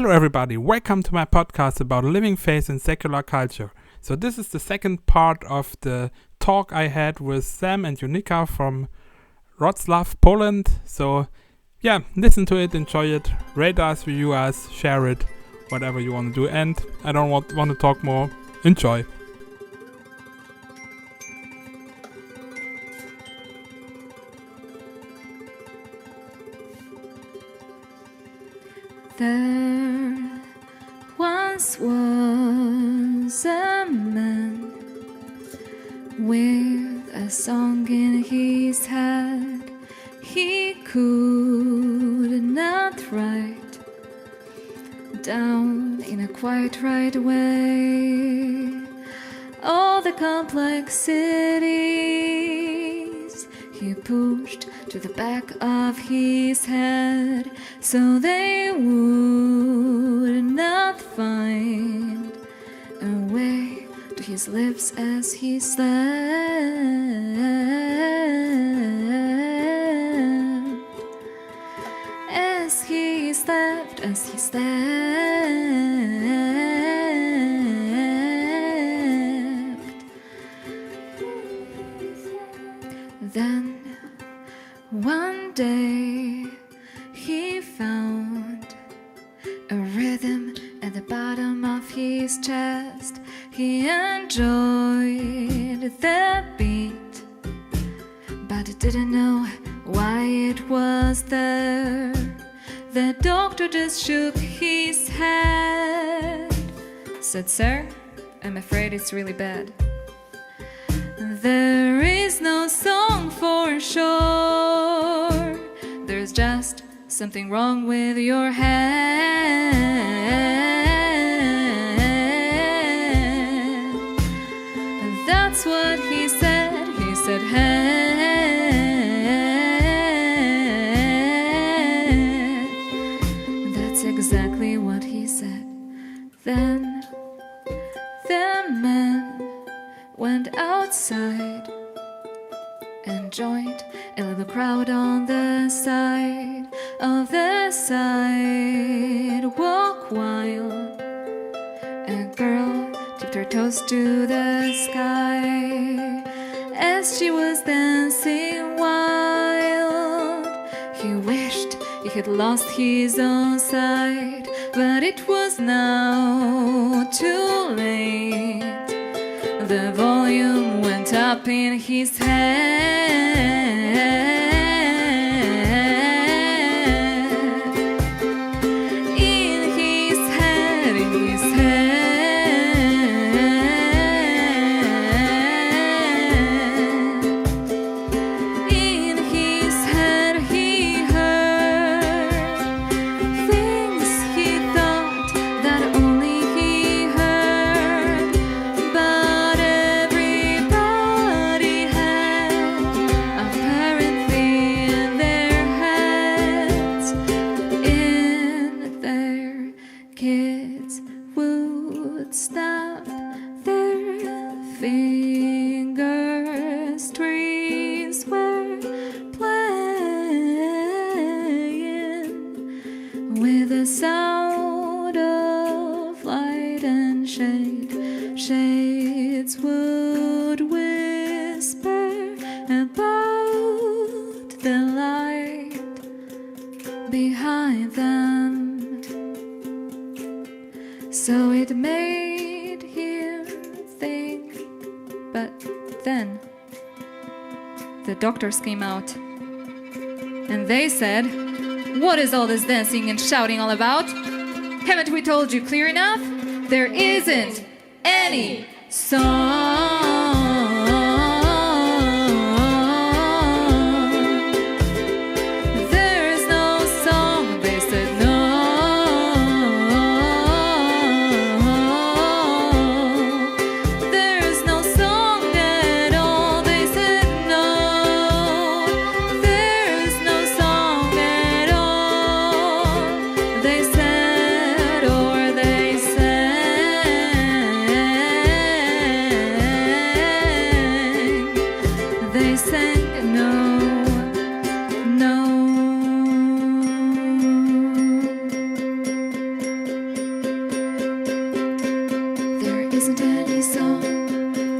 Hello everybody, welcome to my podcast about living faith in secular culture. So this is the second part of the talk I had with Sam and Eunika from Wrocław, Poland. So yeah, listen to it, enjoy it, rate us, review us, share it, whatever you want to do. And I don't want to talk more. Enjoy. There once was a man with a song in his head. He could not write down in a quite right way all the complexities he pushed to the back of his head, so they would not find a way to his lips as he slept. As he slept, Then one day he found a rhythm at the bottom of his chest. He enjoyed the beat, but he didn't know why it was there. The doctor just shook his head, said, "Sir, I'm afraid it's really bad. There is no song for sure. There's just something wrong with your head." That's what he said. He said, "Head." That's exactly what he said. Then the man went outside and joined a little crowd on the side of the sidewalk while a girl tipped her toes to the sky as she was dancing wild. He wished he had lost his own sight, but it was now too late. The volume went up in his head. In his head. In his head he heard things he thought that only he heard. But everybody had apparently in their heads, in their kids would snap their fingers. Trees were playing with the sound of light and shade. Shades would whisper about the light behind them. So it made him think. But then the doctors came out and they said, "What is all this dancing and shouting all about? Haven't we told you clear enough? There isn't any song." There's no song, they said, no. There's no song at all, they said, no. There's no song at all, they said, or they said. isn't any song,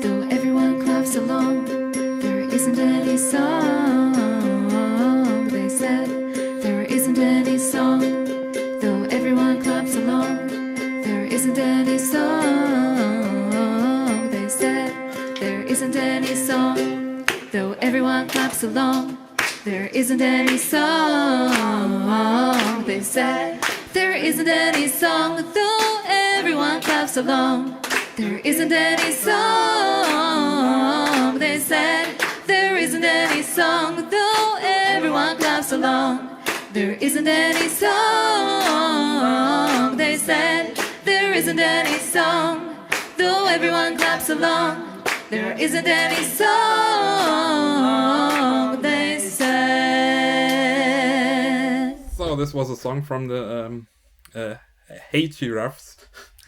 though everyone claps along. There isn't any song, they said. There isn't any song, though everyone claps along. There isn't any song, they said. There isn't any song, though everyone claps along. There isn't any song, they said. There isn't any song, though everyone claps along. There isn't any song, they said. There isn't any song, though everyone claps along. There isn't any song, they said. There isn't any song, though everyone claps along. There isn't any song, they said. So this was a song from the Hey Giraffes.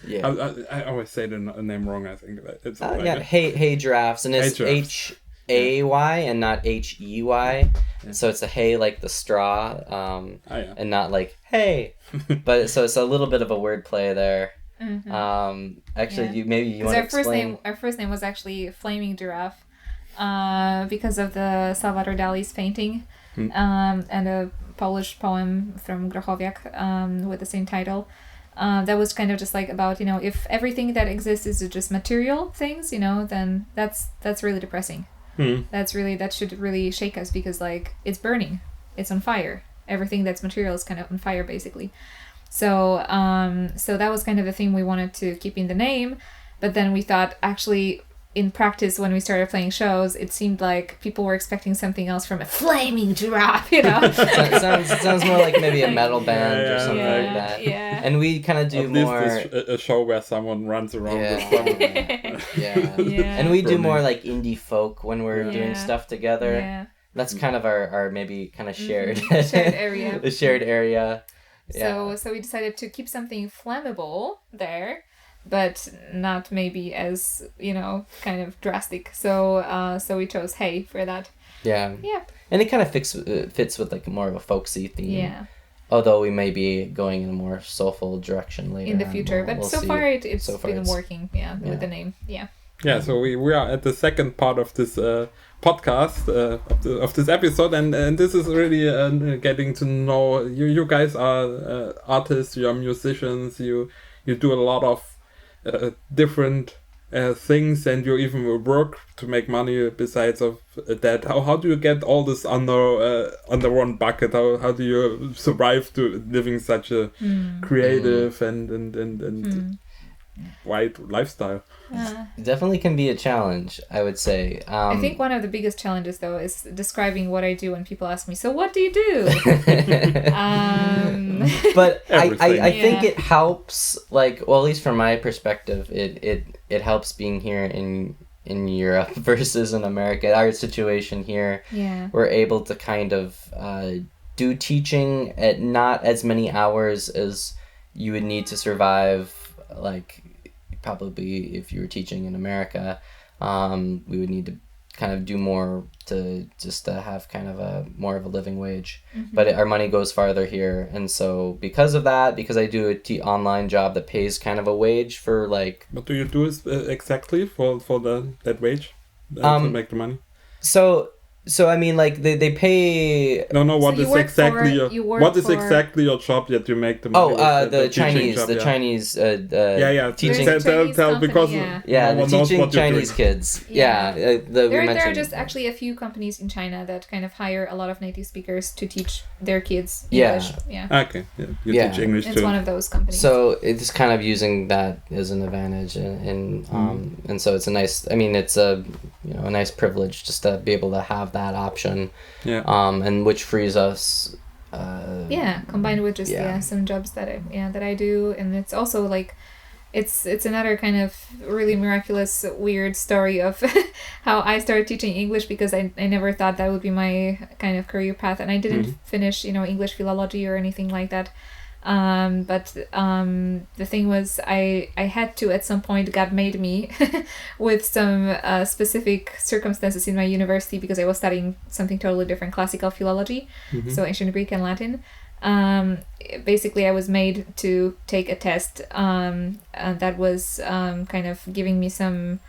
Yeah. I always say the name wrong, I think. It's Hey Giraffes, and it's Giraffes. H-A-Y and not H-E-Y. Yeah. So it's a hey like the straw, yeah. and not like hey. But so it's a little bit of a wordplay there. Mm-hmm. Actually, Yeah. you want to explain. Our first name was actually Flaming Giraffe, because of the Salvador Dali's painting, and a Polish poem from Grochowiak, with the same title. That was kind of just like about, if everything that exists is just material things, then that's really depressing. That should really shake us, because like it's burning, it's on fire. Everything that's material is kind of on fire basically. So that was kind of the theme we wanted to keep in the name, but then we thought actually in practice when we started playing shows, it seemed like people were expecting something else from a flaming giraffe, It sounds more like maybe a metal band or something like that. Yeah. And we kind of do At more. least a show where someone runs around with Yeah. And we do more like indie folk when we're doing stuff together. Yeah. That's kind of our maybe kind of shared Shared area. The shared area. So we decided to keep something flammable there, but not maybe as, kind of drastic. So we chose Hey for that. Yeah. Yeah. And it kind of fits with like more of a folksy theme. Yeah. Although we may be going in a more soulful direction later In the future. But we'll so see. far it's So far been it's- working, with the name. Yeah. Yeah, so we are at the second part of this podcast of this episode, and this is really getting to know you. You guys are artists, you are musicians, you do a lot of different things, and you even work to make money besides of that. How do you get all this under one bucket? How do you survive to living such a creative and wide lifestyle? It definitely can be a challenge, I would say. I think one of the biggest challenges, though, is describing what I do when people ask me, so what do you do? But I think Yeah. it helps, like, well, at least from my perspective, it helps being here in Europe versus in America. Our situation here, we're able to kind of do teaching at not as many hours as you would need to survive, like probably if you were teaching in America. We would need to kind of do more to just to have kind of a more of a living wage, but our money goes farther here. And so because of that, because I do a online job that pays kind of a wage for like... What do you do exactly for that wage to make the money? So I mean, like they pay. No. What So is you work exactly for- you work what is for- exactly your job that you make the money? The teaching Chinese, job, the yeah. Chinese. Teaching. There's a Chinese Tell company, because Yeah, no the one knows teaching what you're Chinese doing. kids. Yeah. There are mentioned. just actually a few companies in China that kind of hire a lot of native speakers to teach their kids Yeah. English. Yeah. Okay, yeah. You Yeah. teach English It's too. one of those companies. So it's kind of using that as an advantage, and so it's a nice. I mean, it's a nice privilege just to be able to have that option. Yeah. And which frees us. Combined with just Yeah. some jobs that I do, and it's also like it's another kind of really miraculous weird story of how I started teaching English, because I never thought that would be my kind of career path, and I didn't finish English philology or anything like that. But the thing was, I had to at some point. God made me with some specific circumstances in my university, because I was studying something totally different, classical philology, so ancient Greek and Latin. Basically I was made to take a test that was kind of giving me some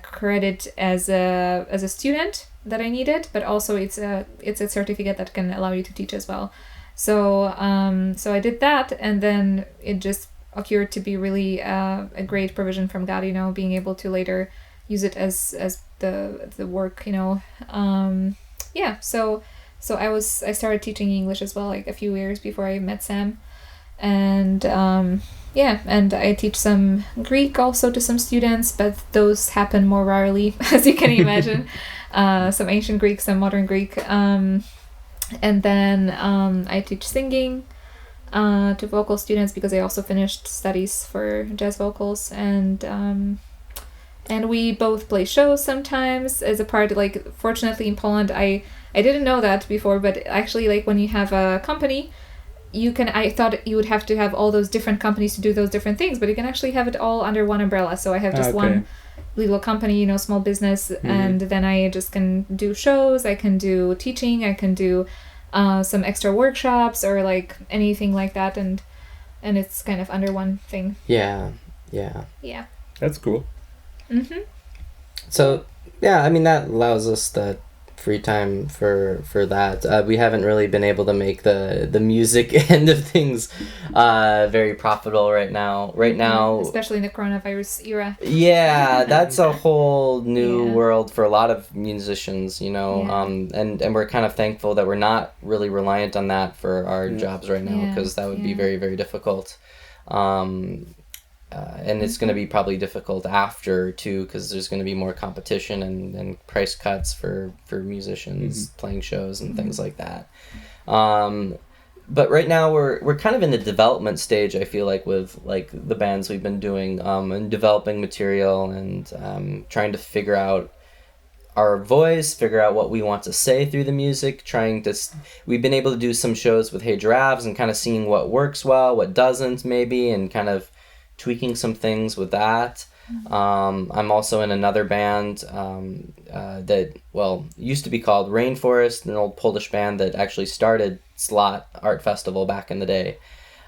credit as a student that I needed, but also it's a certificate that can allow you to teach as well. So so I did that, and then it just occurred to be really a great provision from God, being able to later use it as the work, So I started teaching English as well, like a few years before I met Sam, and and I teach some Greek also to some students, but those happen more rarely, as you can imagine. Some ancient Greek, some modern Greek, and then I teach singing to vocal students because I also finished studies for jazz vocals, and we both play shows sometimes as a part. Like, fortunately in Poland, I didn't know that before, but actually, like, when you have a company, I thought you would have to have all those different companies to do those different things, but you can actually have it all under one umbrella. So I have just one little company, small business, and then I just can do shows, I can do teaching, I can do some extra workshops or like anything like that, and it's kind of under one thing. Yeah. That's cool. So yeah, I mean, that allows us the free time for that. We haven't really been able to make the music end of things very profitable right now, especially in the coronavirus era. Yeah, that's a whole new world for a lot of musicians, and we're kind of thankful that we're not really reliant on that for our jobs right now, because that would be very, very difficult. And it's going to be probably difficult after too, because there's going to be more competition and price cuts for musicians playing shows and things like that. But right now we're kind of in the development stage, I feel like, with like the bands we've been doing, and developing material and trying to figure out our voice, figure out what we want to say through the music, we've been able to do some shows with Hey Giraffes and kind of seeing what works well, what doesn't maybe, and kind of tweaking some things with that. I'm also in another band that used to be called Rainforest, an old Polish band that actually started Slot Art Festival back in the day.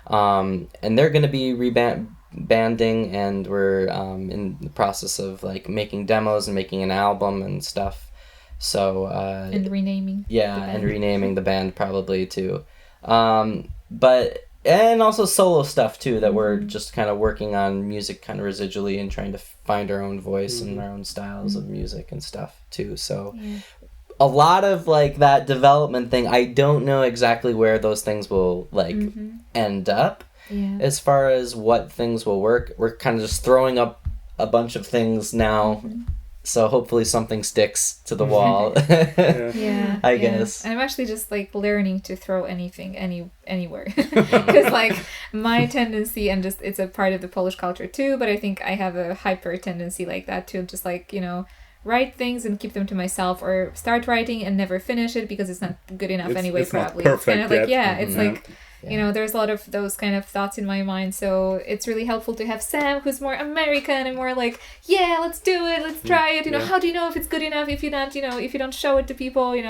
And they're going to be rebanding, and we're in the process of like making demos and making an album and stuff. So and renaming. Yeah, and renaming the band probably too. And also solo stuff too, that we're just kind of working on music kind of residually and trying to find our own voice and our own styles of music and stuff too. So a lot of like that development thing, I don't know exactly where those things will like end up as far as what things will work. We're kind of just throwing up a bunch of things now. So hopefully something sticks to the wall. I guess. And I'm actually just like learning to throw anything anywhere, because like my tendency, and just it's a part of the Polish culture too, but I think I have a hyper tendency like that to just like write things and keep them to myself, or start writing and never finish it because it's not good enough anyway. It's probably not perfect it's kind of like yet. it's like there's a lot of those kind of thoughts in my mind, so it's really helpful to have Sam, who's more American and more like, let's do it, let's try it, how do you know if it's good enough if you don't if you don't show it to people,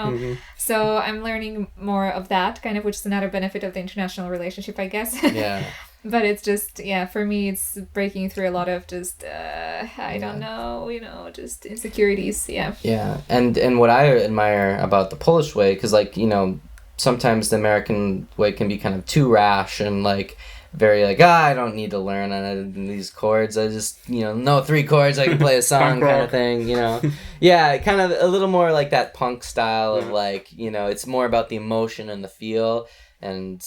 so I'm learning more of that kind of, which is another benefit of the international relationship, I guess. But it's just for me it's breaking through a lot of just I don't know, just insecurities. And what I admire about the Polish way, because like sometimes the American way can be kind of too rash and like very like, I don't need to learn these chords. I just, know 3 chords, I can play a song kind of thing, kind of a little more like that punk style of like, it's more about the emotion and the feel and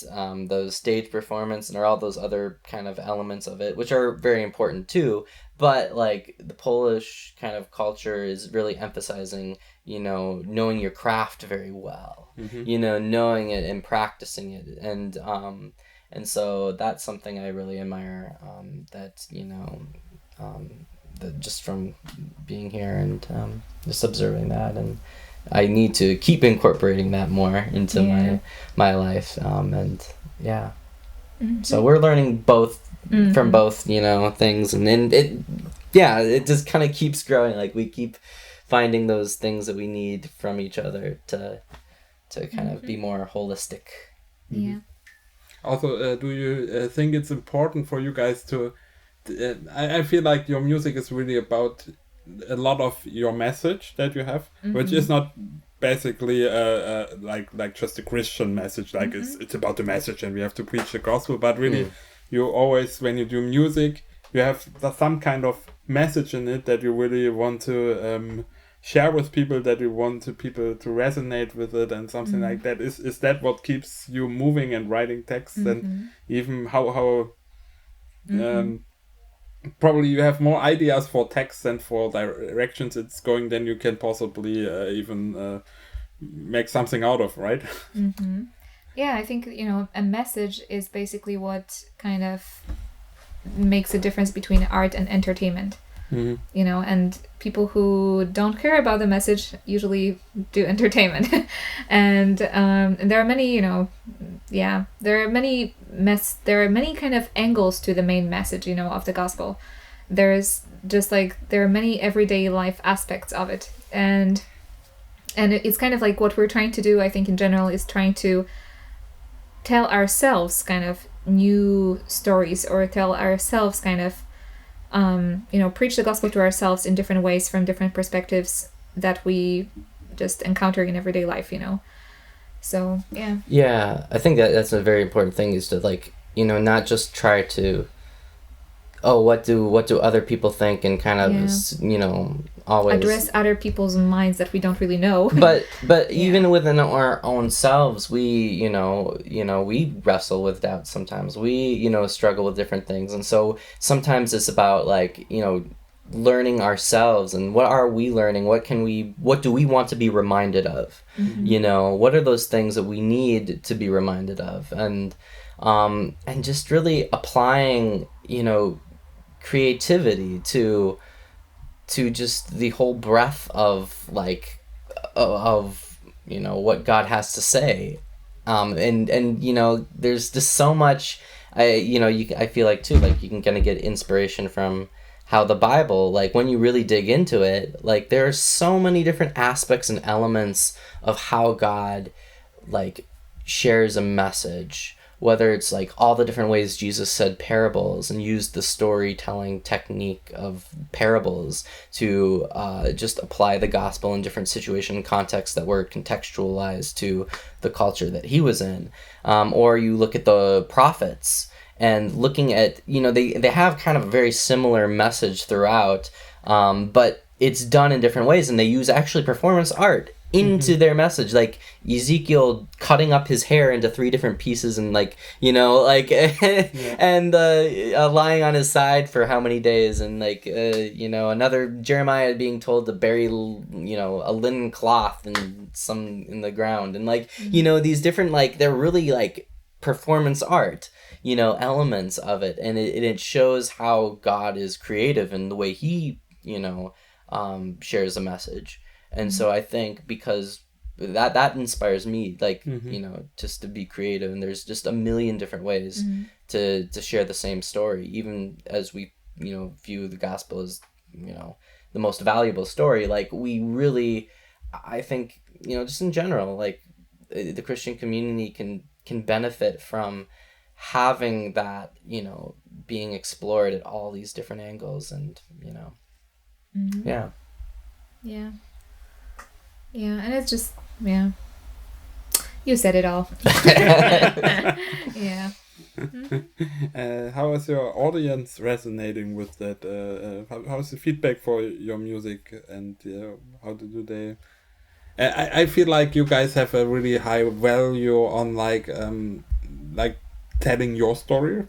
those stage performance and all those other kind of elements of it, which are very important too. But like the Polish kind of culture is really emphasizing, knowing your craft very well, knowing it and practicing it. And so that's something I really admire, that, just from being here and just observing that. And I need to keep incorporating that more into my life. So we're learning both from both, things. And then it just kind of keeps growing. Like we keep finding those things that we need from each other to kind of be more holistic. Also, do you think it's important for you guys to? I feel like your music is really about a lot of your message that you have, which is not basically like just a Christian message. Like it's about the message and we have to preach the gospel. But really, you always, when you do music, you have some kind of message in it that you really want to share with people, that you want people to resonate with it, and something like that. Is that what keeps you moving and writing texts? And even how probably you have more ideas for texts and for directions it's going than you can possibly even make something out of, right? Yeah, I think, a message is basically what kind of makes a difference between art and entertainment. And people who don't care about the message usually do entertainment. and there are many, there are many kind of angles to the main message, of the gospel. There's just there are many everyday life aspects of it. And it's kind of like what we're trying to do, I think, in general, is trying to tell ourselves kind of new stories, or tell ourselves kind of preach the gospel to ourselves in different ways from different perspectives that we just encounter in everyday life, So, yeah. Yeah, I think that's a very important thing, is to not just try to, what do other people think, and kind of, always address other people's minds that we don't really know. But even within our own selves, we we wrestle with doubt sometimes. We struggle with different things, and so sometimes it's about learning ourselves, and what are we learning? What do we want to be reminded of? What are those things that we need to be reminded of? And just really applying creativity to just the whole breadth of what God has to say, and there's just so much. I feel like too, you can kind of get inspiration from how the Bible, when you really dig into it, there are so many different aspects and elements of how God shares a message. Whether it's all the different ways Jesus said parables and used the storytelling technique of parables to just apply the gospel in different situation and contexts that were contextualized to the culture that he was in. Or you look at the prophets and looking at, they have kind of a very similar message throughout, but it's done in different ways, and they use actually performance art into their message, like Ezekiel cutting up his hair into 3 different pieces, and and lying on his side for how many days, and another Jeremiah being told to bury a linen cloth in the ground, and these different they're really performance art elements of it, and it shows how God is creative in the way he shares a message. And so I think because that inspires me, just to be creative, and there's just a million different ways to share the same story, even as we, view the gospel as, the most valuable story. We really, I think, just in general, the Christian community can benefit from having that, being explored at all these different angles, and, yeah. Yeah. Yeah, and it's just, you said it all. Yeah. How is your audience resonating with that? How's the feedback for your music, and how do they? I feel like you guys have a really high value on telling your story.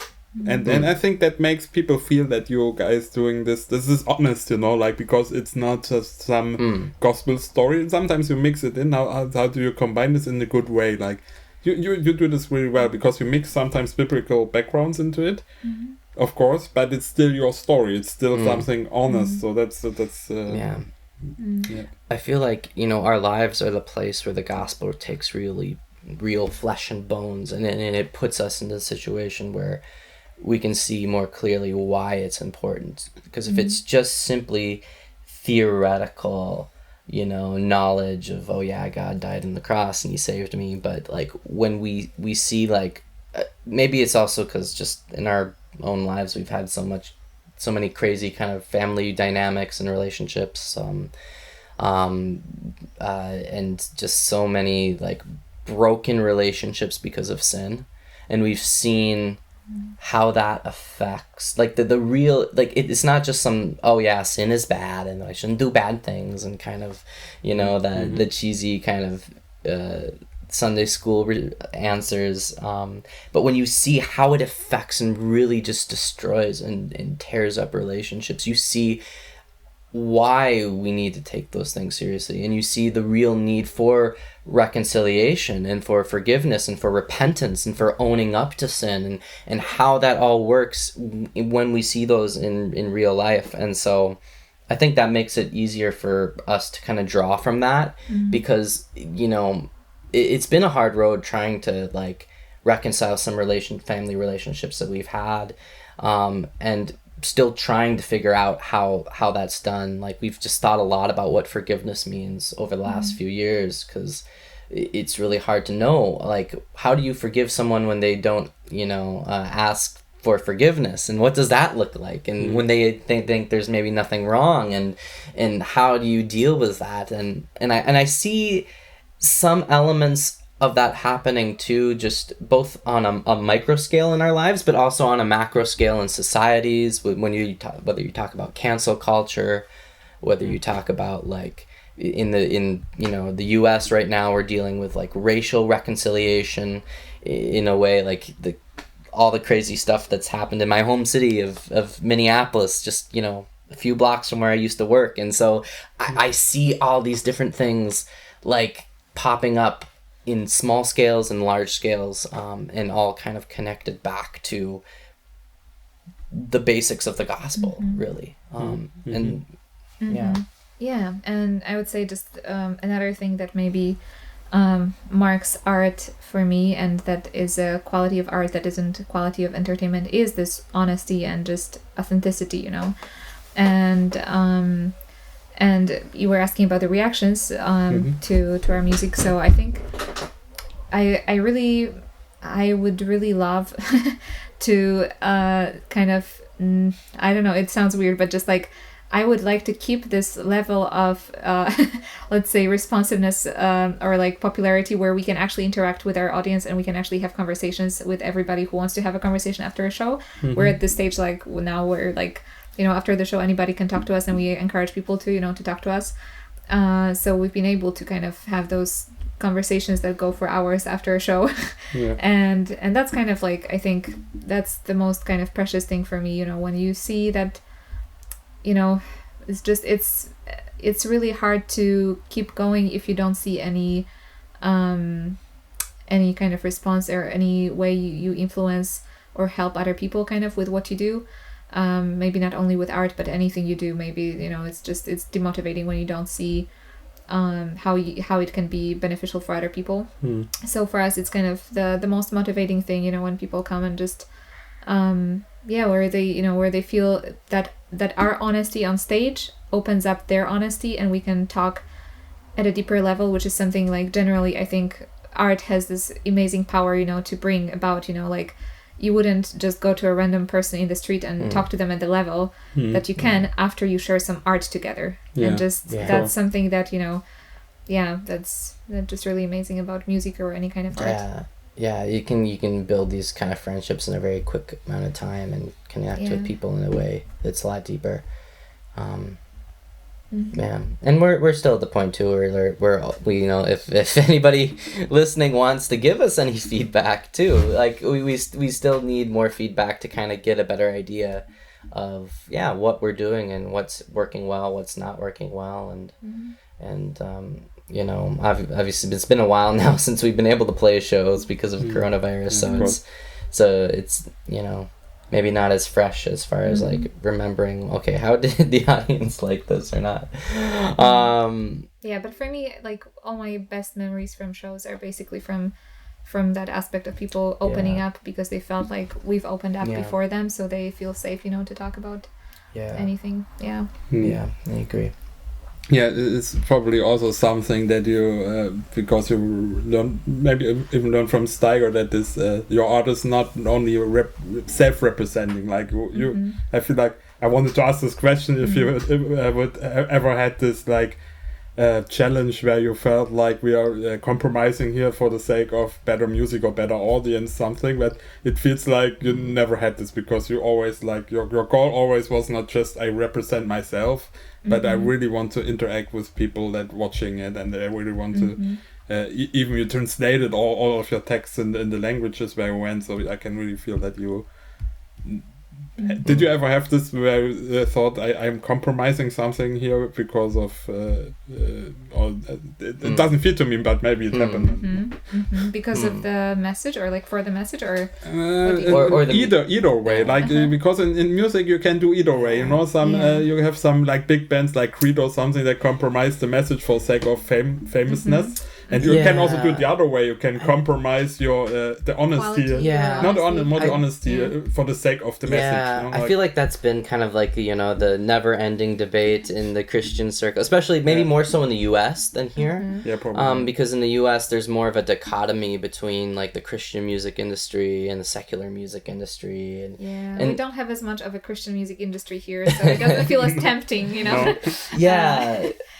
And I think that makes people feel that you guys doing this is honest, because it's not just some gospel story. Sometimes you mix it in. How do you combine this in a good way? You do this really well, because you mix sometimes biblical backgrounds into it, of course, but it's still your story. It's still something honest. So that's yeah. I feel like, our lives are the place where the gospel takes real flesh and bones, and it puts us into a situation where we can see more clearly why it's important. Because if it's just simply theoretical, knowledge of, God died on the cross and he saved me, but when we see maybe it's also because just in our own lives we've had so many crazy kind of family dynamics and relationships, and just so many like broken relationships because of sin, and we've seen how that affects like the real, like it's not just some, oh yeah, sin is bad and I shouldn't do bad things, and kind of, you know, that the cheesy kind of Sunday school answers, but when you see how it affects and really just destroys and tears up relationships, you see why we need to take those things seriously, and you see the real need for reconciliation and for forgiveness and for repentance and for owning up to sin, and how that all works when we see those in real life. And so I think that makes it easier for us to kind of draw from that, because, you know, it's been a hard road trying to like reconcile some family relationships that we've had, and still trying to figure out how that's done. Like we've just thought a lot about what forgiveness means over the last few years, because it's really hard to know, like, how do you forgive someone when they don't, you know, ask for forgiveness, and what does that look like, and when they think there's maybe nothing wrong, and how do you deal with that, and I see some elements of that happening too, just both on a micro scale in our lives, but also on a macro scale in societies. When whether you talk about cancel culture, whether you talk about like in you know the U.S. right now, we're dealing with like racial reconciliation in a way, like all the crazy stuff that's happened in my home city of Minneapolis, just, you know, a few blocks from where I used to work. And so I see all these different things like popping up in small scales and large scales, and all kind of connected back to the basics of the gospel, really. And yeah, and I would say just another thing that maybe marks art for me, and that is a quality of art that isn't a quality of entertainment, is this honesty and just authenticity, you know. And you were asking about the reactions to our music. So I think I would really love to kind of, I don't know, it sounds weird, but just like I would like to keep this level of let's say responsiveness or like popularity, where we can actually interact with our audience and we can actually have conversations with everybody who wants to have a conversation after a show. We're at this stage like now where like, you know, after the show anybody can talk to us, and we encourage people to, you know, to talk to us. So we've been able to kind of have those conversations that go for hours after a show. And that's kind of like, I think that's the most kind of precious thing for me, you know, when you see that, you know, it's just it's really hard to keep going if you don't see any kind of response or any way you influence or help other people kind of with what you do. Maybe not only with art, but anything you do. Maybe, you know, it's demotivating when you don't see how it can be beneficial for other people. So for us, it's kind of the most motivating thing, you know, when people come and just where they feel that our honesty on stage opens up their honesty, and we can talk at a deeper level, which is something like generally I think art has this amazing power, you know, to bring about, you know, like you wouldn't just go to a random person in the street and talk to them at the level that you can after you share some art together. And just that's something that, you know, that's just really amazing about music or any kind of art. You can build these kind of friendships in a very quick amount of time and connect with people in a way that's a lot deeper. And we're still at the point too where we you know, if anybody listening wants to give us any feedback too, like we still need more feedback to kind of get a better idea of what we're doing and what's working well, what's not working well, and you know, obviously it's been a while now since we've been able to play shows because of coronavirus, so it's you know, maybe not as fresh as far as like remembering, okay, how did the audience like this or not? But for me, like all my best memories from shows are basically from that aspect of people opening up because they felt like we've opened up before them, so they feel safe, you know, to talk about anything. I agree. Yeah, it's probably also something that you, because you learn, maybe even learn from Steiger, that this your art is not only self-representing. Like you, I feel like I wanted to ask this question if you would ever had this like challenge where you felt like we are compromising here for the sake of better music or better audience, something, but it feels like you never had this, because you always like your goal always was not just I represent myself, but I really want to interact with people that watching it, and I really want to even you translated all of your texts in the languages where you went, so I can really feel that you did you ever have this where you thought I'm compromising something here because of it doesn't feel to me, but maybe it happened because of the message, or like for the message, or either way, like because in music you can do either way, you know, some you have some like big bands like Creed or something that compromise the message for sake of famousness. And you can also do it the other way. You can compromise your the honesty, the honesty for the sake of the message. You know, I feel like that's been kind of like the never-ending debate in the Christian circle, especially maybe more so in the U.S. than here. Yeah, probably. Because in the U.S. there's more of a dichotomy between like the Christian music industry and the secular music industry, and we don't have as much of a Christian music industry here, so it doesn't feel as tempting, you know.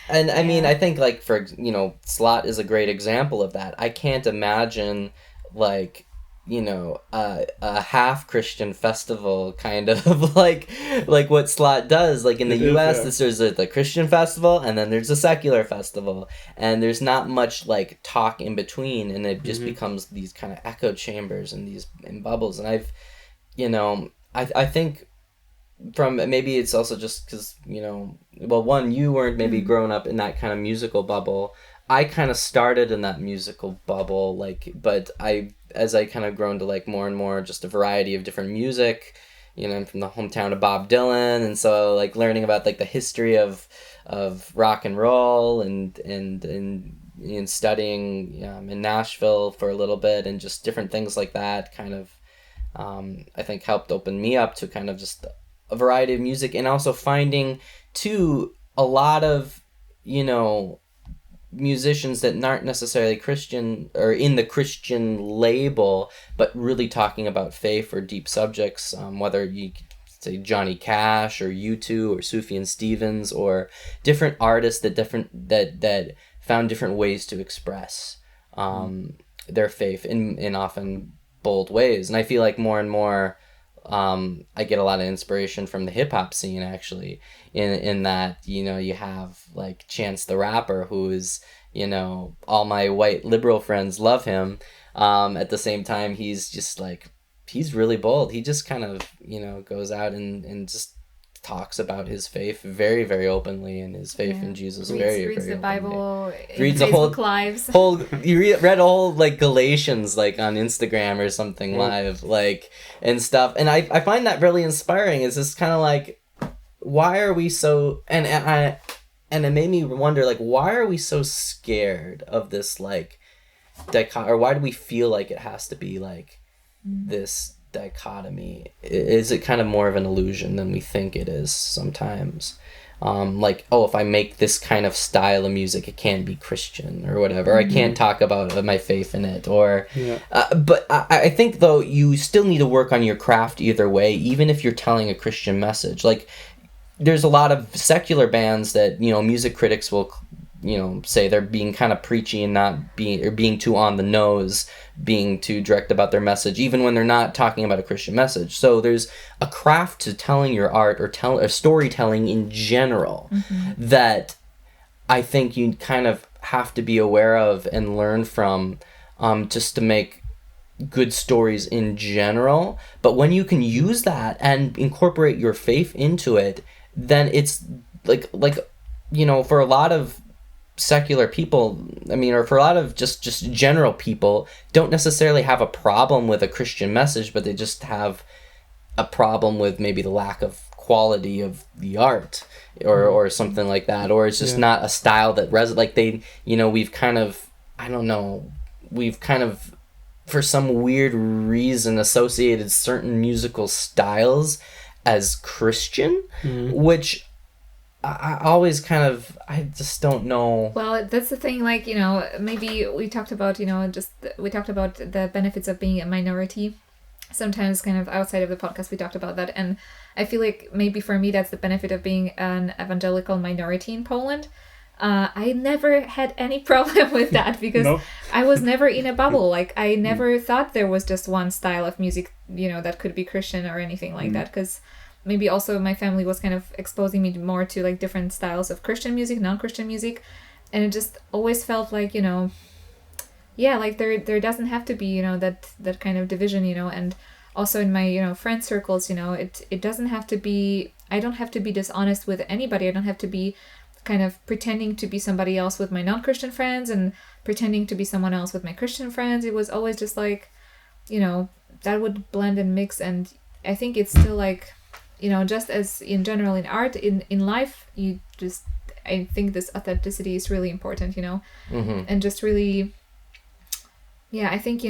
And I mean, I think like for Slot is a great example of that. I can't imagine like a half Christian festival kind of like what Slot does. Like in the U.S. there's the Christian festival, and then there's a secular festival, and there's not much like talk in between, and it just becomes these kind of echo chambers and these bubbles. And I think from maybe it's also just because one, you weren't maybe growing up in that kind of musical bubble. I kind of started in that musical bubble, but as I kind of grown to like more and more just a variety of different music, I'm from the hometown of Bob Dylan, and so like learning about like the history of rock and roll and studying in Nashville for a little bit, and just different things like that kind of I think helped open me up to kind of just a variety of music, and also finding too a lot of musicians that aren't necessarily Christian or in the Christian label, but really talking about faith or deep subjects, whether you say Johnny Cash or U2 or Sufjan Stevens, or different artists that found different ways to express their faith in often bold ways. And I feel like more and more I get a lot of inspiration from the hip-hop scene, actually, in that you have like Chance the Rapper, who is all my white liberal friends love him. At the same time, he's just like, he's really bold. He just kind of goes out and just talks about his faith very, very openly, and his faith in Jesus reads very the openly. Bible, reads a whole lives. You read a whole like Galatians like on Instagram or something live, like, and stuff, and I find that really inspiring. It's just kind of like, why are we so and it made me wonder, like, why are we so scared of this like or why do we feel like it has to be like this dichotomy? Is it kind of more of an illusion than we think it is sometimes? Like, if I make this kind of style of music, it can't be Christian or whatever. I can't talk about my faith in it, or but I think though you still need to work on your craft either way, even if you're telling a Christian message. Like, there's a lot of secular bands that music critics will say they're being kind of preachy and not being too on the nose, being too direct about their message, even when they're not talking about a Christian message. So there's a craft to telling your art or storytelling in general that I think you kind of have to be aware of and learn from, just to make good stories in general. But when you can use that and incorporate your faith into it, then it's like for a lot of secular people, or for a lot of just general people, don't necessarily have a problem with a Christian message, but they just have a problem with maybe the lack of quality of the art or something like that, or it's just not a style that like they we've kind of, I don't know, we've kind of for some weird reason associated certain musical styles as Christian, which I always kind of, I just don't know. Well, that's the thing, like, maybe we talked about, we talked about the benefits of being a minority. Sometimes kind of outside of the podcast we talked about that, and I feel like maybe for me that's the benefit of being an evangelical minority in Poland. I never had any problem with that because I was never in a bubble. Like, I never thought there was just one style of music, that could be Christian or anything like that, because maybe also my family was kind of exposing me more to like different styles of Christian music, non-Christian music, and it just always felt like, like there doesn't have to be, that kind of division, and also in my, friend circles, it doesn't have to be, I don't have to be dishonest with anybody. I don't have to be kind of pretending to be somebody else with my non-Christian friends and pretending to be someone else with my Christian friends. It was always just like, that would blend and mix. And I think it's still like, just as in general in art, in life, I think this authenticity is really important, and just really, I think,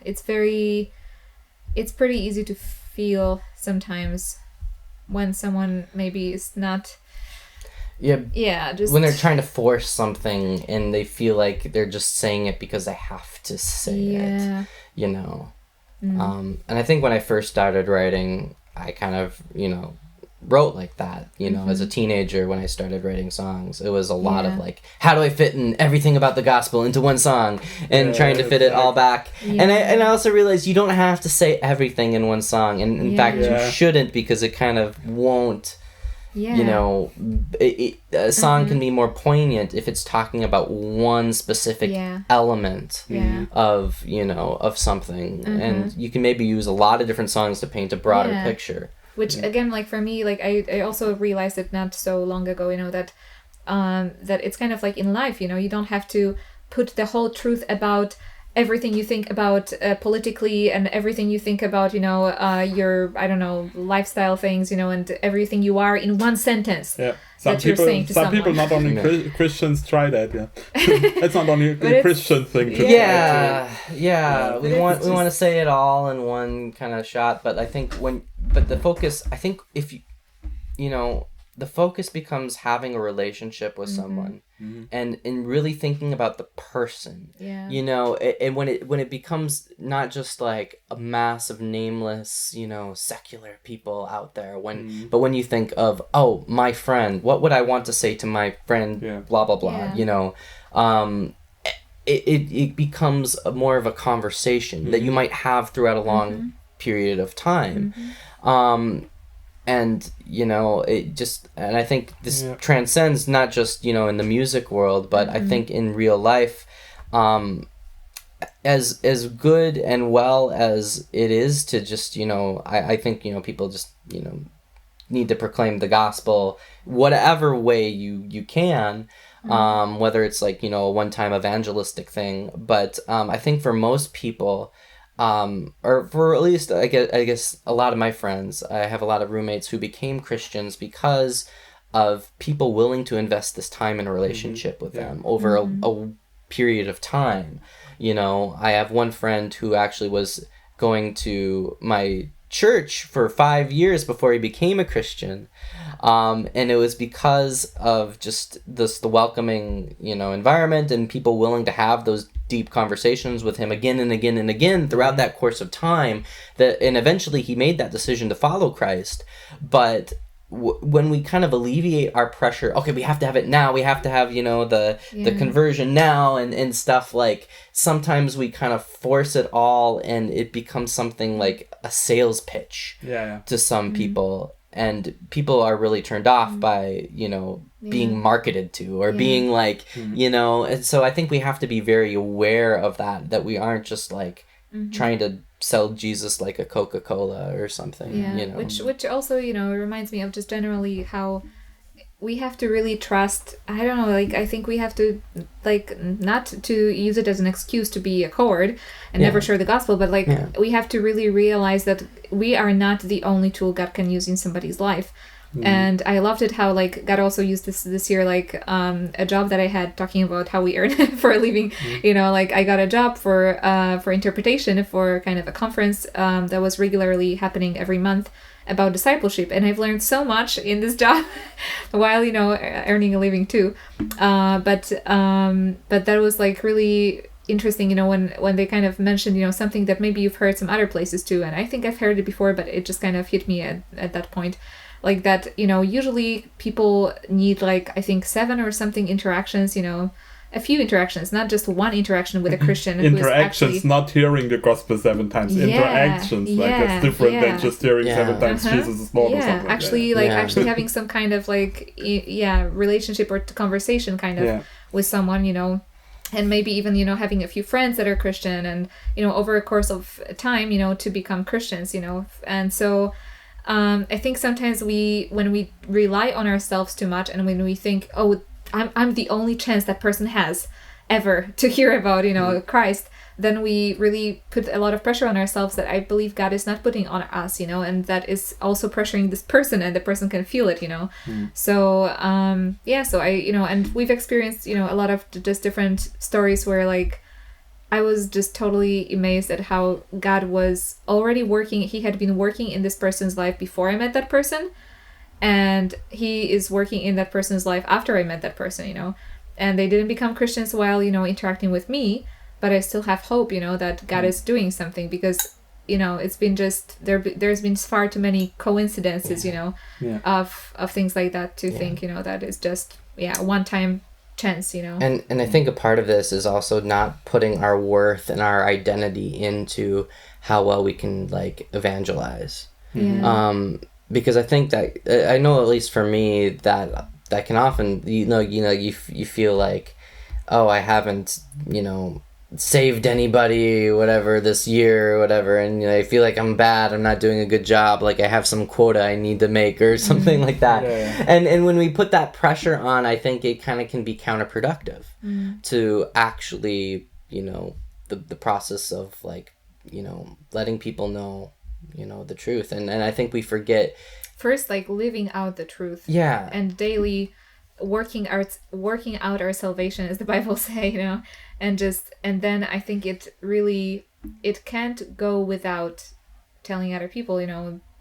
it's pretty easy to feel sometimes when someone maybe is not, just when they're trying to force something and they feel like they're just saying it because they have to say it, and I think when I first started writing, I kind of, wrote like that, as a teenager. When I started writing songs, it was a lot of like, how do I fit in everything about the gospel into one song, and trying to fit it all back. And I also realized you don't have to say everything in one song, and in fact you shouldn't, because it kind of won't. A song can be more poignant if it's talking about one specific element of, of something. And you can maybe use a lot of different songs to paint a broader picture. Which, again, like for me, like I also realized it not so long ago, that it's kind of like in life, you don't have to put the whole truth about everything you think about politically, and everything you think about, your, I don't know, lifestyle things, and everything you are in one sentence. Yeah. Some people, not only Christians, try that. It's not only a Christian thing to try. We want to say it all in one kind of shot, but I think the focus, I think if the focus becomes having a relationship with someone, and really thinking about the person. And when it becomes not just like a mass of nameless, secular people out there, but when you think of, oh, my friend, what would I want to say to my friend, blah blah blah, it becomes more of a conversation that you might have throughout a long period of time. And, and I think this transcends not just, in the music world, but I think in real life, as good and well as it is to just, I think, people just, need to proclaim the gospel, whatever way you can, whether it's like, a one-time evangelistic thing. But I think for most people, or for at least I guess a lot of my friends, I have a lot of roommates who became Christians because of people willing to invest this time in a relationship with them over a period of time. I have one friend who actually was going to my church for 5 years before he became a Christian, and it was because of just the welcoming environment, and people willing to have those deep conversations with him again and again and again throughout that course of time, and eventually he made that decision to follow Christ. But when we kind of alleviate our pressure, okay, we have to have it now, we have to have the conversion now, and stuff, like sometimes we kind of force it all, and it becomes something like a sales pitch to some people, and people are really turned off by being marketed to, or being like and so I think we have to be very aware of that we aren't just like trying to sell Jesus like a Coca-Cola or something. Which also reminds me of just generally how we have to really trust, I don't know, like I think we have to, like, not to use it as an excuse to be a coward and never share the gospel, but like we have to really realize that we are not the only tool God can use in somebody's life. And I loved it how like God also used this year, like a job that I had, talking about how we earn for a living. Like I got a job for interpretation for kind of a conference that was regularly happening every month, about discipleship. And I've learned so much in this job while, earning a living too. But that was like really interesting, when they kind of mentioned, something that maybe you've heard some other places too. And I think I've heard it before, but it just kind of hit me at that point. Like that, usually people need like, I think 7 or something interactions, a few interactions, not just one interaction with a Christian. Interactions, actually... not hearing the gospel 7 times. Interactions, like that's different than just hearing 7 times Jesus is Lord or something. Actually having some kind of like, relationship or conversation kind of with someone, and maybe even, having a few friends that are Christian and, over a course of time, to become Christians, and so I think sometimes when we rely on ourselves too much and when we think, oh, I'm the only chance that person has ever to hear about, Christ, then we really put a lot of pressure on ourselves that I believe God is not putting on us, and that is also pressuring this person and the person can feel it, So, so I, and we've experienced, a lot of just different stories where like, I was just totally amazed at how God was already working. He had been working in this person's life before I met that person. And he is working in that person's life after I met that person, and they didn't become Christians while, interacting with me, but I still have hope, that God is doing something because, it's been just, there's been far too many coincidences, of things like that to think, that is just, a one-time chance, And I think a part of this is also not putting our worth and our identity into how well we can like evangelize. Because I think that I know, at least for me, that can often you feel like, oh, I haven't saved anybody whatever this year or whatever, and I feel like I'm bad, I'm not doing a good job, like I have some quota I need to make or something like that. And when we put that pressure on, I think it kind of can be counterproductive to actually the process of like letting people know the truth, and I think we forget first like living out the truth and daily working out our salvation, as the Bible say, and then I think it can't go without telling other people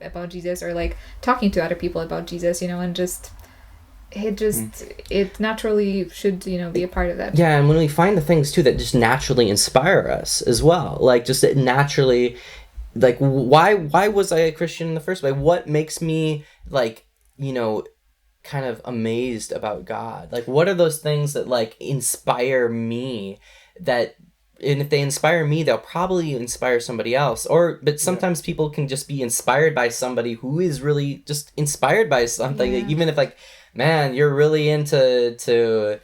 about Jesus, or like talking to other people about Jesus, and just it naturally should be a part of that. And when we find the things too that just naturally inspire us as well, like just it naturally, like why was I a Christian in the first place? What makes me like kind of amazed about God? Like what are those things that like inspire me, and if they inspire me, they'll probably inspire somebody else. But sometimes people can just be inspired by somebody who is really just inspired by something. Like, even if like, man, you're really into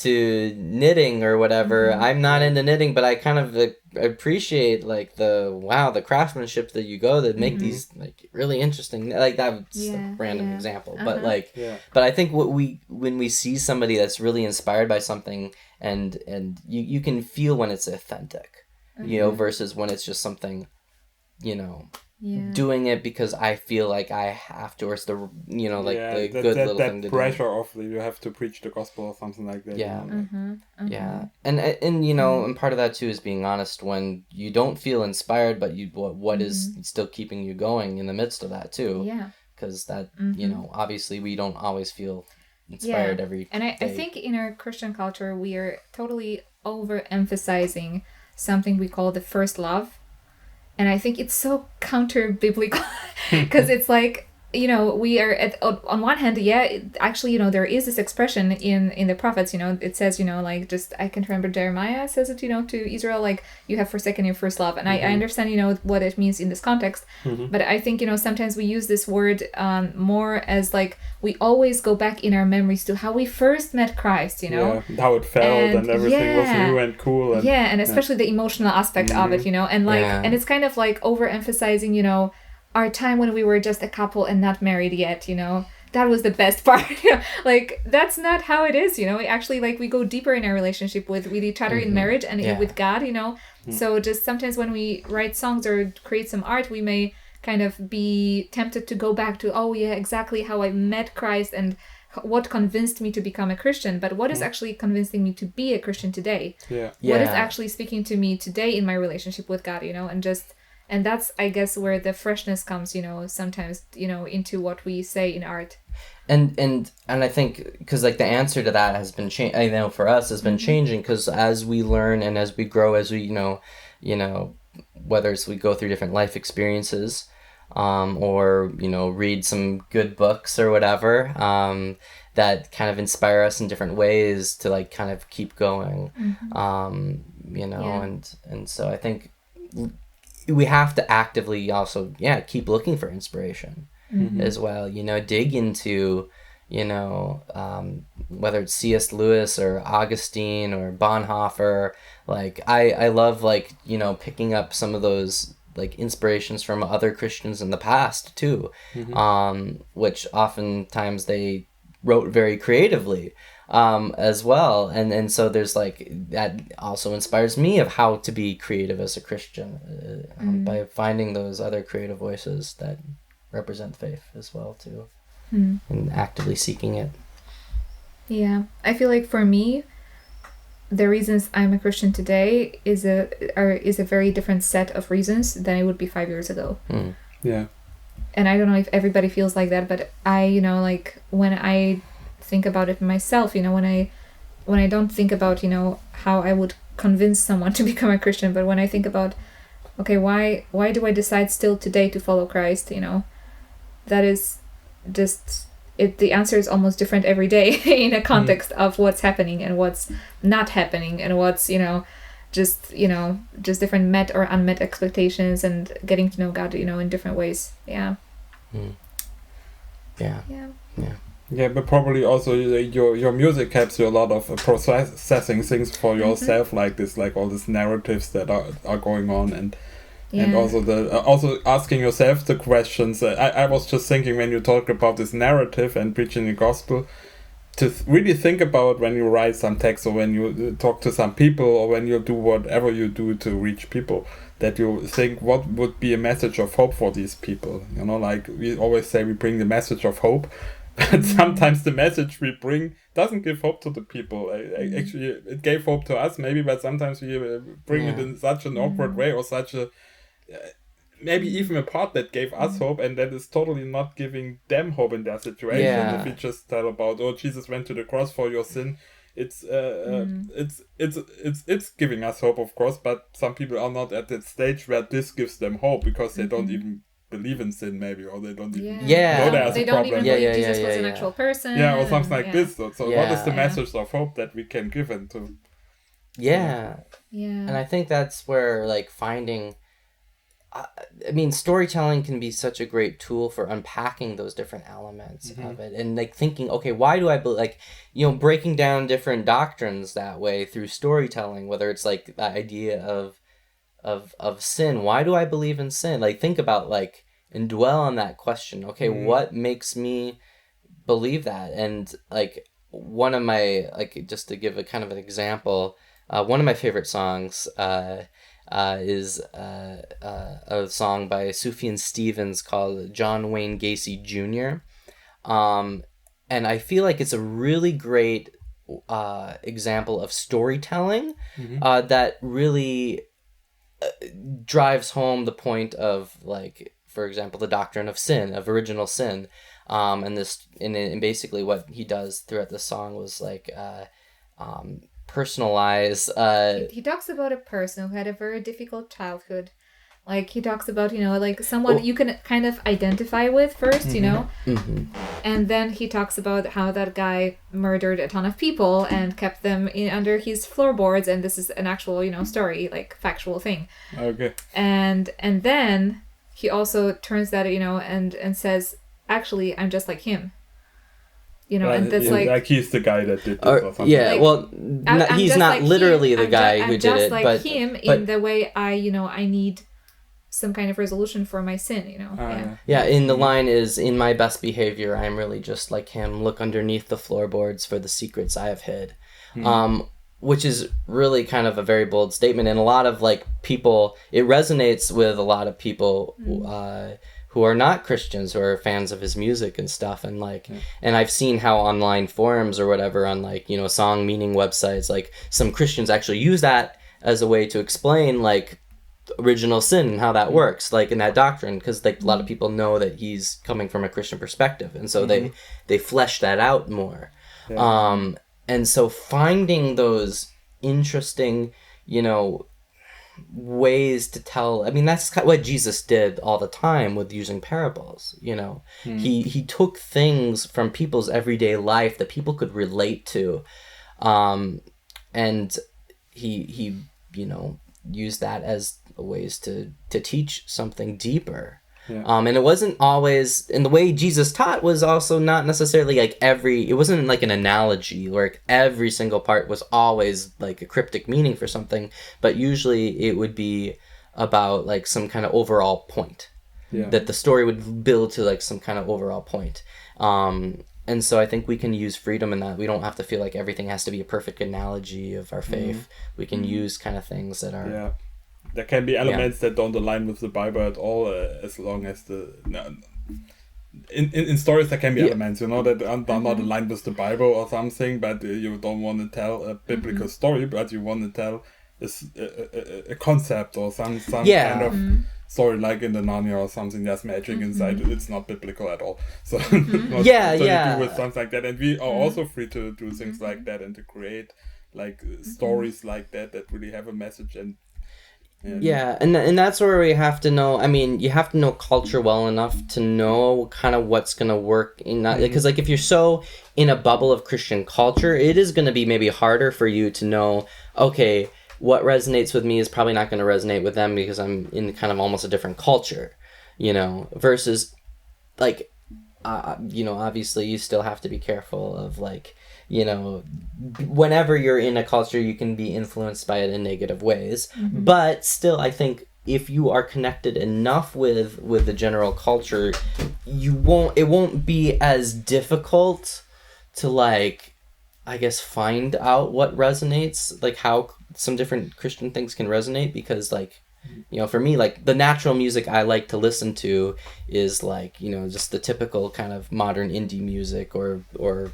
knitting or whatever. I'm not into knitting, but I kind of appreciate like the craftsmanship that you go that make these like really interesting, like that's a random example, but like but I think when we see somebody that's really inspired by something, and you can feel when it's authentic, versus when it's just something, doing it because I feel like I have to, or it's the the good little thing to do. That pressure of you have to preach the gospel or something like that. And part of that too is being honest when you don't feel inspired, but what is still keeping you going in the midst of that too. Because that obviously we don't always feel inspired every day. And I think in our Christian culture we are totally overemphasizing something we call the first love. And I think it's so counter-biblical because it's like, we are on one hand, actually, there is this expression in the prophets, it says, like just, I can't remember, Jeremiah says it, to Israel, like you have forsaken your first love. And I understand, what it means in this context. But I think, sometimes we use this word more as like, we always go back in our memories to how we first met Christ, how it felt and everything was new and cool. And, and especially the emotional aspect of it, and like, and it's kind of like overemphasizing, our time when we were just a couple and not married yet, that was the best part. Like that's not how it is, we actually like we go deeper in our relationship with each other in marriage and with God, So just sometimes when we write songs or create some art, we may kind of be tempted to go back to exactly how I met Christ and what convinced me to become a Christian, but what is actually convincing me to be a Christian today? What is actually speaking to me today in my relationship with God, and just And that's, I guess, where the freshness comes, sometimes, into what we say in art. And I think because like the answer to that has been changing. I know for us has been changing, because as we learn and as we grow, as we whether it's we go through different life experiences, or read some good books or whatever, that kind of inspire us in different ways to like kind of keep going, and so I think we have to actively also keep looking for inspiration as well, dig into whether it's C.S. Lewis or Augustine or Bonhoeffer. Like I love like picking up some of those like inspirations from other Christians in the past too, which oftentimes they wrote very creatively as well, and so there's like that also inspires me of how to be creative as a Christian, by finding those other creative voices that represent faith as well too, and actively seeking it. Yeah, I feel like for me, the reasons I'm a Christian today is a very different set of reasons than it would be 5 years ago. Yeah. And I don't know if everybody feels like that, but I, like when I think about it myself, when I don't think about, how I would convince someone to become a Christian, but when I think about, okay, why do I decide still today to follow Christ, that is just the answer is almost different every day in a context of what's happening and what's not happening, and what's just different met or unmet expectations, and getting to know God in different ways. Yeah, but probably also your music helps you a lot of processing things for yourself, like this, like all these narratives that are going on, and also asking yourself the questions. I was just thinking when you talk about this narrative and preaching the gospel, to really think about when you write some text, or when you talk to some people, or when you do whatever you do to reach people, that you think what would be a message of hope for these people. Like we always say, we bring the message of hope, but sometimes the message we bring doesn't give hope to the people. Actually, it gave hope to us maybe, but sometimes we bring it in such an awkward way, or such a maybe even a part that gave us hope, and that is totally not giving them hope in their situation. If we just tell about, Jesus went to the cross for your sin, it's giving us hope, of course, but some people are not at that stage where this gives them hope, because they don't even believe in sin, maybe, or they don't even know there's a problem. They don't even believe Jesus was an actual person. Yeah, or something like this. So what is the message of hope that we can give them to? And I think that's where like finding, storytelling can be such a great tool for unpacking those different elements of it, and like thinking, okay, why do I believe, breaking down different doctrines that way through storytelling, whether it's like the idea of sin. Why do I believe in sin? Like think about and dwell on that question. Okay, what makes me believe that? And like one of my, just to give a kind of an example, one of my favorite songs is a song by Sufjan Stevens called John Wayne Gacy Jr. And I feel like it's a really great example of storytelling that really drives home the point of, for example, the doctrine of sin, of original sin. And basically what he does throughout the song was personalize. He talks about a person who had a very difficult childhood. He talks about, someone you can kind of identify with first, and then he talks about how that guy murdered a ton of people and kept them under his floorboards, and this is an actual, story, factual thing. Okay. And then he also turns that, and says, actually, I'm just like him. And that's he's the guy that did this or something. Yeah, he's not literally the guy who did it, but him in the way I need some kind of resolution for my sin, in the line is, in my best behavior, I'm really just like him. Look underneath the floorboards for the secrets I have hid. Which is really kind of a very bold statement. And a lot of people, it resonates with a lot of people who are not Christians, who are fans of his music and stuff. And and I've seen how online forums or whatever on song meaning websites, some Christians actually use that as a way to explain original sin and how that works, like in that doctrine, because like a lot of people know that he's coming from a Christian perspective, and so they flesh that out more. Yeah. And so finding those interesting, you know, ways to tell, I mean, that's what Jesus did all the time with using parables, you know. He took things from people's everyday life that people could relate to, and he you know, used that as ways to teach something deeper. Yeah. And it wasn't always, and the way Jesus taught was also not necessarily like it wasn't like an analogy where every single part was always like a cryptic meaning for something, but usually it would be about like some kind of overall point. Yeah. That the story would build to like some kind of overall point. And so I think we can use freedom in that. We don't have to feel like everything has to be a perfect analogy of our faith. We can use kind of things that are... Yeah. There can be elements that don't align with the Bible at all, as long as in stories there can be elements, you know, that are not aligned with the Bible or something, but you don't want to tell a biblical story, but you want to tell a concept or some kind of story, like in the Narnia or something. There's magic inside it. It's not biblical at all. So so you do with something like that, and we are also free to do things like that and to create like stories like that really have a message. And and that's where we have to know, I mean, you have to know culture well enough to know kind of what's going to work in that, because like if you're so in a bubble of Christian culture, it is going to be maybe harder for you to know, okay, what resonates with me is probably not going to resonate with them because I'm in kind of almost a different culture, you know, versus like, you know, obviously you still have to be careful of like, you know, whenever you're in a culture, you can be influenced by it in negative ways. But still, I think if you are connected enough with the general culture, it won't be as difficult to like, I guess, find out what resonates, like how some different Christian things can resonate, because like, you know, for me, like the natural music I like to listen to is like, you know, just the typical kind of modern indie music or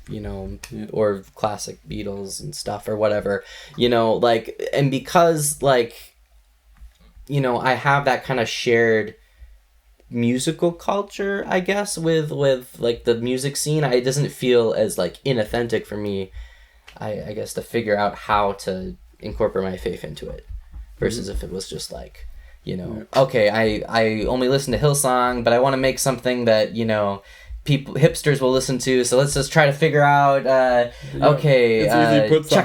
you know, or classic Beatles and stuff or whatever, you know, like, and because like, you know, I have that kind of shared musical culture, I guess, with like the music scene, it doesn't feel as like inauthentic for me, I guess, to figure out how to incorporate my faith into it. Versus if it was just like, you know, okay, I only listen to Hillsong, but I want to make something that, you know, hipsters will listen to, so let's just try to figure out, check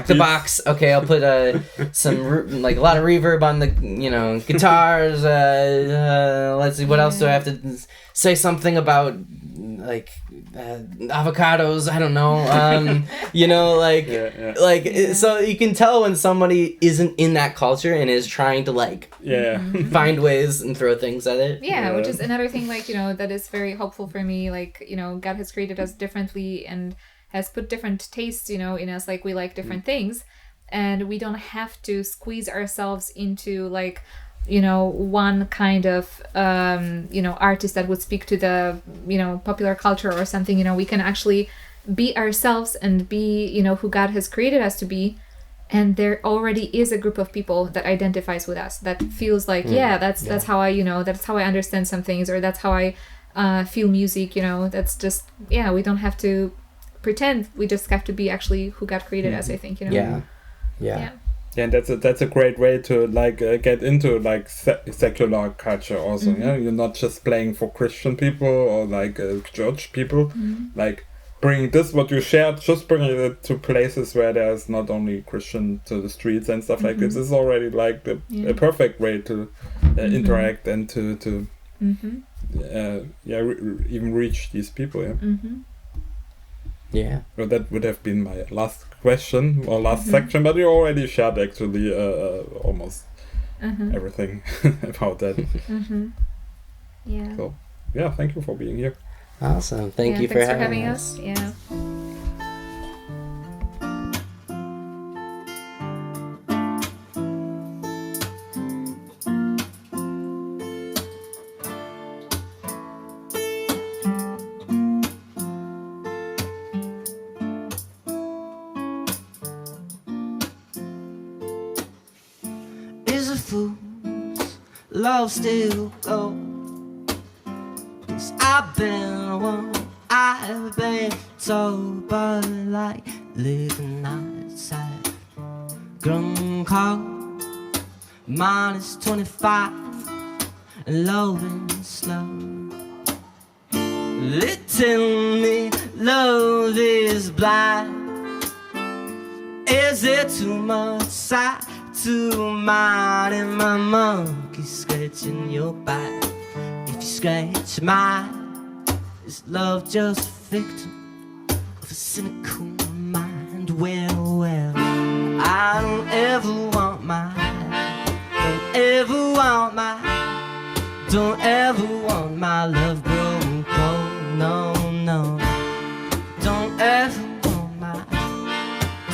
the box. Okay, I'll put some, like a lot of reverb on the, you know, guitars. Let's see, what else do I have to say something about, like, avocados, I don't know, you know, like, so you can tell when somebody isn't in that culture and is trying to like find ways and throw things at it. Which is another thing, like, you know, that is very helpful for me. Like, you know, God has created us differently and has put different tastes, you know, in us. Like, we like different things, and we don't have to squeeze ourselves into like, you know, one kind of, you know, artist that would speak to the, you know, popular culture or something. You know, we can actually be ourselves and be, you know, who God has created us to be. And there already is a group of people that identifies with us, that feels like, that's how I, you know, that's how I understand some things, or that's how I feel music, you know. That's just, we don't have to pretend. We just have to be actually who God created us, I think, you know. Yeah, and that's a great way to like get into like secular culture also. You're not just playing for Christian people or like church people. Like bring this, what you shared, just bring it to places where there's not only Christian, to the streets and stuff like this. Is already like a perfect way to interact and to even reach these people. Well, that would have been my last question or last section, but you already shared actually almost everything about that. So, thank you for being here. Awesome. Thank you for having us. Yeah. Is a fool's love still go. 'Cause I've been one, I've been told, but like living outside, grown cold, -25, and low and slow. They tell me love is blind. Is it too much sight to mind? And my monkey scratching your back. If you scratch mine, is love just a victim of a cynical mind? Well, well, I don't ever want mine. Don't ever want mine. Don't ever want my love grown cold. No, no. Don't ever want my.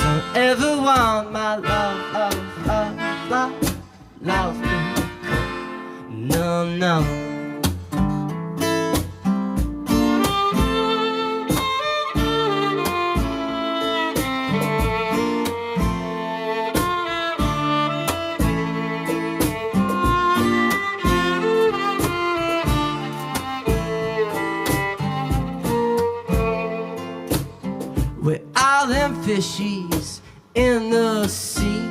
Don't ever want my love, love, love, love, love grown cold. No, no. With all them fishies in the sea,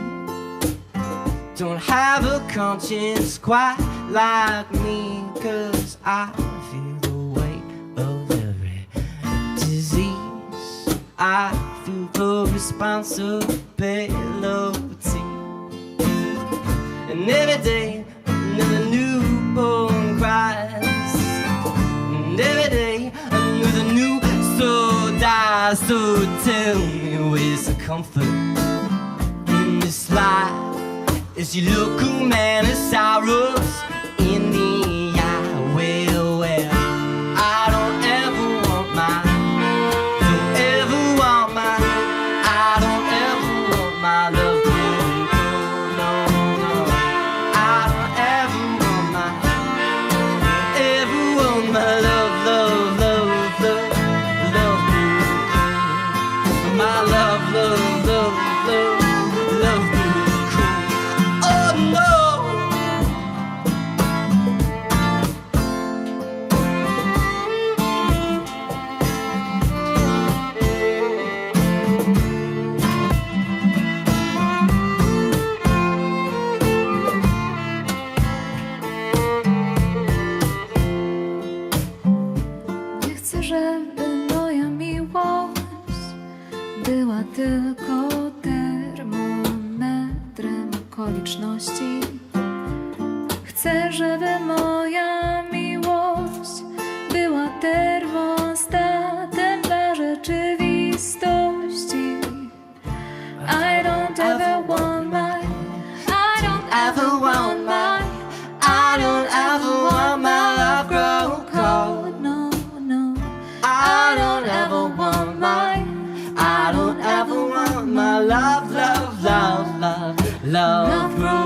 don't have a conscience quite like me, 'cause I feel the weight of every disease. I feel the responsibility. And every day another newborn cries, and every day another new soul dies. So tell me, where's the comfort in this life? Is your local man of sorrows in the eye? Well, well, I don't ever want mine. Don't ever want mine. I don't ever want my love to go. No, no. I don't ever want mine. Don't ever want my love, love, love, love, love to go. My love, love, love, love, love to go. Oh no. Nie chcę, żeby moja miłość była tylko termometrem okoliczności. Chcę, żeby moja miłość była termostatem dla rzeczywistości. I don't ever want my, I don't ever want my, I don't ever want my love grow cold. No, no. I don't ever want my, I don't ever want my love, love, love, love, love grow